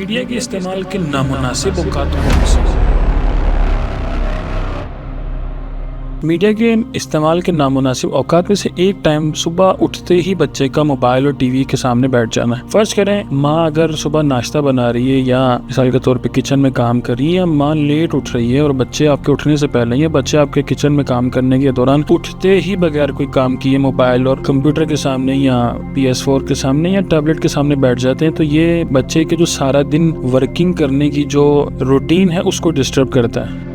Media के इस्तेमाल के नामुनासिब औकात कौन से हैं? मीडिया के इस्तेमाल के नामुनासिब औकात में से एक टाइम सुबह उठते ही बच्चे का मोबाइल और टीवी के सामने बैठ जाना है। फर्ज करें माँ अगर सुबह नाश्ता बना रही है या मिसाल के तौर पे किचन में काम कर रही है, या माँ लेट उठ रही है और बच्चे आपके उठने से पहले या बच्चे आपके किचन में काम करने के दौरान उठते ही बगैर कोई काम किए मोबाइल और कंप्यूटर के सामने या PS4 के सामने या टैबलेट के सामने बैठ जाते हैं, तो ये बच्चे के जो सारा दिन वर्किंग करने की जो रूटीन है उसको डिस्टर्ब करता है।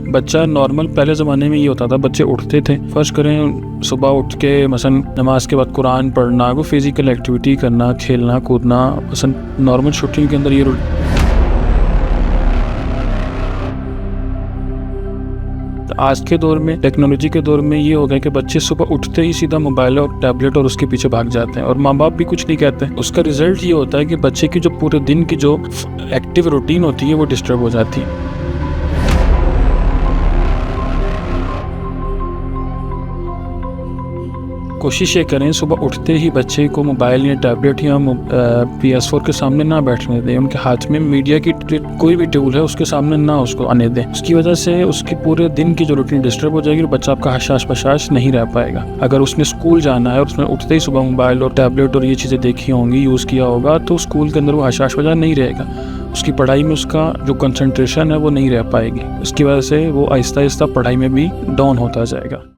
बच्चा नॉर्मल पहले ज़माने में ये होता था, बच्चे उठते थे, फर्ज करें सुबह उठ के मसलन नमाज के बाद कुरान पढ़ना, कोई फिज़िकल एक्टिविटी करना, खेलना कूदना, मसलन नॉर्मल छुट्टियों के अंदर ये आज के दौर में टेक्नोलॉजी के दौर में ये हो गया कि बच्चे सुबह उठते ही सीधा मोबाइल और टैबलेट और उसके पीछे भाग जाते हैं और माँ बाप भी कुछ नहीं कहते। उसका रिजल्ट ये होता है कि बच्चे की जो पूरे दिन की जो एक्टिव रूटीन होती है वो डिस्टर्ब हो जाती है। कोशिश ये करें सुबह उठते ही बच्चे को मोबाइल या टैबलेट या PS4 के सामने ना बैठने दें। उनके हाथ में मीडिया की कोई भी टूल है उसके सामने ना उसको आने दें। उसकी वजह से उसकी पूरे दिन की जो रूटीन डिस्टर्ब हो जाएगी और बच्चा आपका हशाश बशाश नहीं रह पाएगा। अगर उसने स्कूल जाना है और उसने उठते ही सुबह मोबाइल और टैबलेट और ये चीज़ें देखी होंगी, यूज़ किया होगा, तो स्कूल के अंदर वो हशाश बजा नहीं रहेगा। उसकी पढ़ाई में उसका जो कंसंट्रेशन है वो नहीं रह पाएगी। उसकी वजह से वो आहिस्ता आहिस्ता पढ़ाई में भी डाउन होता जाएगा।